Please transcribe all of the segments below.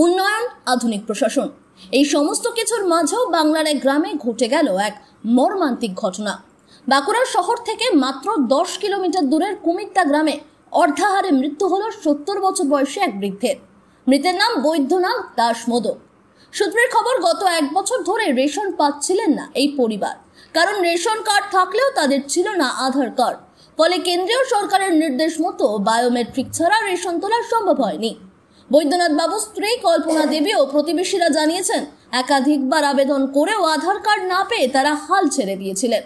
উন্নয়ন, আধুনিক প্রশাসন, এই সমস্ত কিছুর মাঝেও বাংলার এক গ্রামে ঘটে গেল এক মর্মান্তিক ঘটনা। বাঁকুড়া শহর থেকে মাত্র 10 কিলোমিটার দূরের কুমিত্তা গ্রামে অর্ধাহারে মৃত্যু হলো 70 বছর বয়সী এক বৃদ্ধের। মৃতের নাম বৈদ্যনাথ দাস মোদক। সূত্রের খবর, গত 1 বছর ধরে রেশন পাচ্ছিলেন না এই পরিবার, কারণ রেশন কার্ড থাকলেও তাদের ছিল না আধার কার্ড। ফলে কেন্দ্রীয় সরকারের নির্দেশ মতো বায়োমেট্রিক ছাড়া রেশন তোলা সম্ভব হয়নি। বৈদ্যনাথ বাবুর স্ত্রী কল্পনা দেবী ও প্রতিবেশীরা জানিয়েছেন, একাধিকবার আবেদন করেও আধার কার্ড না পেয়ে তারা হাল ছেড়ে দিয়েছিলেন।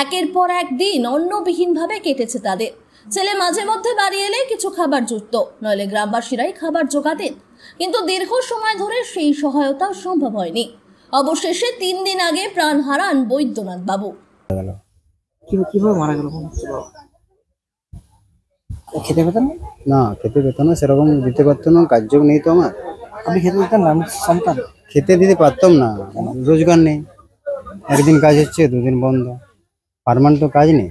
একের পর এক দিন অন্নবিহীনভাবে কেটেছে তাদের। ছেলে মাঝে মধ্যে বাড়ি এলে কিছু খাবার জুটত, নইলে গ্রামবাসীরাই খাবার জোগাতেন, কিন্তু দীর্ঘ সময় ধরে সেই সহায়তা সম্ভব হয়নি। অবশেষে 3 দিন আগে প্রাণ হারান বৈদ্যনাথ বাবু। কিভাবে মারা গেল? খেতে পেতেন না, খেতে পেত না, সেরকম দিতে পারতো না, কাজযোগ নেই তো আমার। আপনি খেতে দিতেন না? সন্তান খেতে দিতে পারতাম না, রোজগার নেই। একদিন কাজ হচ্ছে, 2 দিন বন্ধ, পার্মানেন্ট তো কাজ নেই।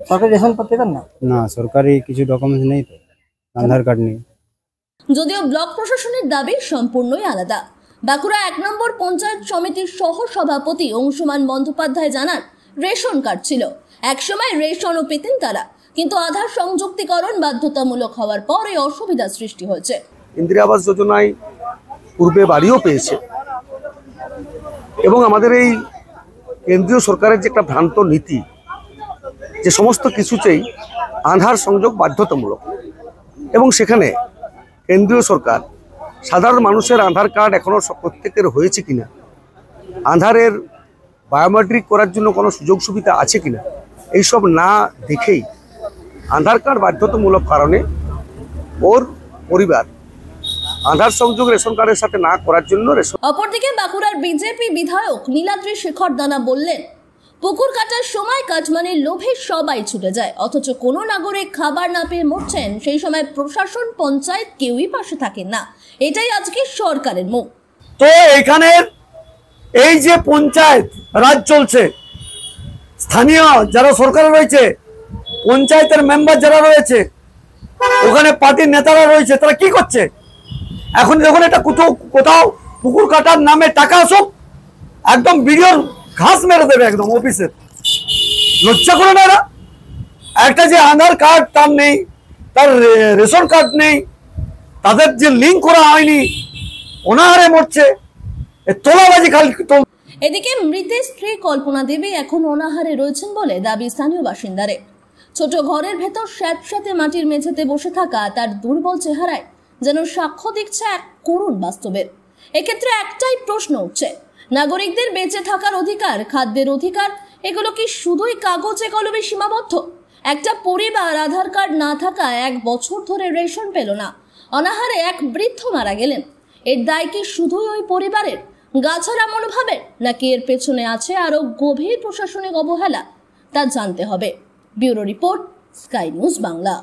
সরকারি রেশন পেতেন না? না, সরকারি কিছু ডকুমেন্টস নেই তো, আধার কার্ড নেই। যদিও ব্লক প্রশাসনের দাবি সম্পূর্ণই আলাদা। বাঁকুড়া 1 নম্বর পঞ্চায়েত সমিতির সহ সভাপতি অংশুমান বন্দ্যোপাধ্যায় জানান, রেশন কার্ড ছিল, একসময় রেশনও পেতেন তারা, কিন্তু আধার সংযুক্তিকরণ বাধ্যতামূলক হওয়ার পর এই অসুবিধার সৃষ্টি হয়েছে। ইন্দিরা আবাস যোজনায় পূর্বে বাড়িও পেয়েছে, এবং আমাদের এই কেন্দ্রীয় সরকারের যে একটা ভ্রান্ত নীতি, যে সমস্ত কিছুতেই আধার সংযোগ বাধ্যতামূলক, এবং সেখানে কেন্দ্রীয় সরকার সাধারণ মানুষের আধার কার্ড এখনো প্রত্যেকের হয়েছে কিনা, আধারের বায়োমেট্রিক করার জন্য কোনো সুযোগ সুবিধা আছে কিনা, এইসব না দেখেই আধার কার্ড বাধ্যতামূলক কারণে ওর পরিবার আধার সংযোগ রেশন কার্ডের সাথে না করার জন্য অপরদিকে বাঁকুড়ার বিজেপি বিধায়ক নীলাদ্রি শেখর দানা বললেন, পুকুর কাটার সময় কাটমানির লোভে সবাই ছুটে যায়, অথচ কোনো নাগরিক খাবার না পেয়ে মরছেন, সেই সময় প্রশাসন, পঞ্চায়েত কেউই পাশে থাকেন না। এটাই আজকে সরকারের মুখ। তো এখানে এই যে পঞ্চায়েত রাজ চলছে, স্থানীয় যারা সরকারে রয়েছে, পঞ্চায়েতের মেম্বার যারা রয়েছে, ওখানে পার্টির নেতারা রয়েছে, তারা কি করছে? এখন যখন এটা কোথাও পুকুর কাটার নামে টাকা আসুক, একদম বিডিওর ঘাস মেরে দেবে একদম অফিসের। লজ্জা করে না এরা? একটা যে আধার কার্ড তার নেই, তার রেশন কার্ড নেই, তাদের যে লিঙ্ক করা হয়নি, অনাহারে মরছে, তোলাবাজি খালি। এদিকে মৃতের স্ত্রী কল্পনা দেবী এখন অনাহারে রয়েছেন বলে দাবি স্থানীয় বাসিন্দারে। ছোট ঘরের ভেতর স্যাঁতস্যাঁতে মাটির মেঝেতে বসে থাকা তার দুর্বল চেহারায় যেন সাক্ষ্য দিচ্ছে এক করুণ বাস্তবের। এক্ষেত্রে একটাই প্রশ্ন উঠছে, নাগরিকদের বেঁচে থাকার অধিকার, খাদ্যের অধিকার, এগুলো কি শুধুই কাগজে কলমে সীমাবদ্ধ? একটা পরিবার আধার কার্ড না থাকা 1 বছর ধরে রেশন পেল না, অনাহারে এক বৃদ্ধ মারা গেলেন, এর দায় কি শুধুই ওই পরিবারের, গাছারা মনোভাবের, নাকি এর পেছনে আছে আরো গভীর প্রশাসনিক অবহেলা? তা জানতে হবে। Bureau report, sky news Bangla.